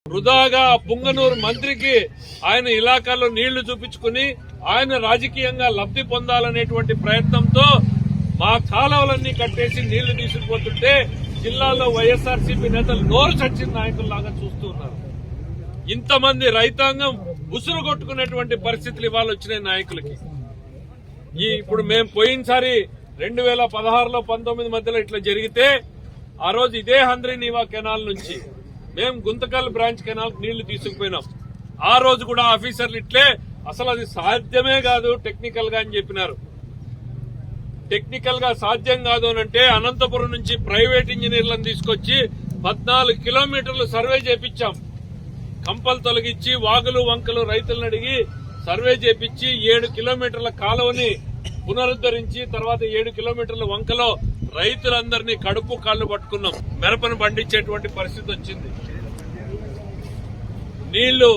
వృధాగా పుంగనూరు మంత్రికి ఆయన ఇలాకాలో నీళ్లు చూపించుకుని ఆయన రాజకీయంగా లబ్ధి పొందాలనేటువంటి ప్రయత్నంతో మా కాలువలన్నీ కట్టేసి నీళ్లు తీసుకుపోతుంటే జిల్లాలో వైఎస్ఆర్సీపీ నేతలు నోరు చచ్చిన నాయకుల్లాగా చూస్తూ ఉన్నారు. ఇంతమంది రైతాంగం ఉసురు కొట్టుకునేటువంటి పరిస్థితులు ఇవాళ వచ్చినాయి నాయకులకి. ఇప్పుడు మేము పోయినసారి 2016లో 19 మధ్యలో ఇట్లా జరిగితే ఆ రోజు ఇదే హంద్రీనీవా కెనాల్ నుంచి మేము గుంతకల్ బ్రాంచ్ కెనాల్ నీళ్లు తీసుకుపోయినాం. ఆ రోజు కూడా ఆఫీసర్లు ఇట్లే అసలు అది సాధ్యమే కాదు టెక్నికల్ గా అని చెప్పినారు. టెక్నికల్ గా సాధ్యం కాదు అనంటే అనంతపురం నుంచి ప్రైవేట్ ఇంజనీర్లను తీసుకొచ్చి 14 కిలోమీటర్లు సర్వే చేపించాం. కంపలు తొలగించి వాగులు వంకలు రైతులను అడిగి సర్వే చేపించి 7 కిలోమీటర్ల కాలువని పునరుద్ధరించి తర్వాత 7 కిలోమీటర్ల వంకలో రైతులందరినీ కడుపు కాళ్లు పట్టుకున్నాం. మిరపను పండించేటువంటి పరిస్థితి వచ్చింది. నీళ్లు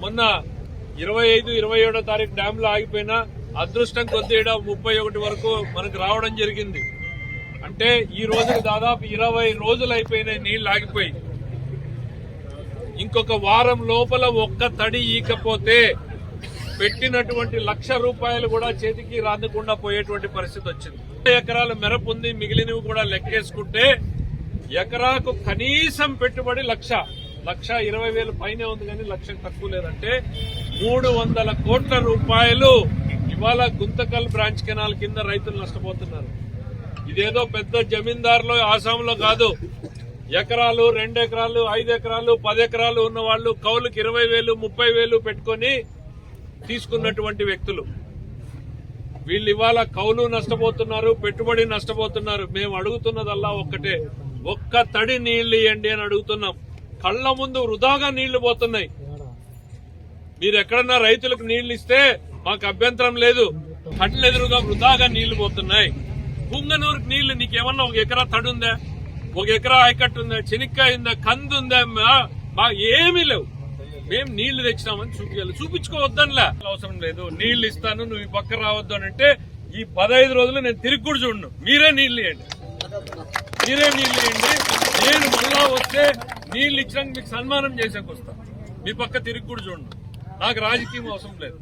మొన్న 25, 27వ తారీఖు డ్యామ్ లో ఆగిపోయినా అదృష్టం కొద్ది 31 వరకు మనకు రావడం జరిగింది. అంటే ఈ రోజుకి దాదాపు 20 రోజులు అయిపోయినాయి నీళ్లు ఆగిపోయి. ఇంకొక వారం లోపల ఒక్క తడి ఈకపోతే పెట్టినటువంటి ₹1,00,000 కూడా చేతికి రాకుండా పోయేటువంటి పరిస్థితి వచ్చింది. ఎకరాలు మిరప ఉంది, మిగిలినవి కూడా లెక్కేసుకుంటే ఎకరాకు కనీసం పెట్టుబడి 1,20,000 పైనే ఉంది కానీ 1,00,000 తక్కువ లేదంటే 300 కోట్ల రూపాయలు ఇవాళ గుంతకల్ బ్రాంచ్ కెనాల్ కింద రైతులు నష్టపోతున్నారు. ఇదేదో పెద్ద జమీందారులో ఆసాంలో కాదు. ఎకరాలు 2 ఎకరాలు 5 ఎకరాలు 10 ఎకరాలు ఉన్న వాళ్ళు కౌలుకి 20,000 30,000 పెట్టుకుని తీసుకున్నటువంటి వ్యక్తులు వీళ్ళు ఇవాళ కౌలు నష్టపోతున్నారు, పెట్టుబడి నష్టపోతున్నారు. మేము అడుగుతున్నదల్లా ఒక్కటే, ఒక్క తడి నీళ్లు ఇవ్వండి అని అడుగుతున్నాం. కళ్ల ముందు వృధాగా నీళ్లు పోతున్నాయి. మీరు ఎక్కడన్నా రైతులకు నీళ్లు ఇస్తే మాకు అభ్యంతరం లేదు. కళ్ళెదురుగా వృధాగా నీళ్లు పోతున్నాయి. పుంగనూరుకు నీళ్లు నీకేమన్నా 1 ఎకరా తడుందా, 1 ఎకరా ఆయకట్టు ఉందా, చెనిక్కాయ ఉందా, కందు ఉందా, ఏమీ లేవు. మేము నీళ్లు తెచ్చినామని చూపించుకోవద్దనిలే, అవసరం లేదు. నీళ్లు ఇస్తాను, నువ్వు ఈ పక్క రావద్దు అని అంటే ఈ 15 రోజులు నేను తిరిగి కూడా చూడను. మీరే నీళ్లు ఇవ్వండి. నేను మళ్ళా వస్తే నీళ్లు ఇచ్చినాక మీకు సన్మానం చేసేకొస్తా. మీ పక్క తిరిగి కూడా చూడను. నాకు రాజకీయం అవసరం లేదు.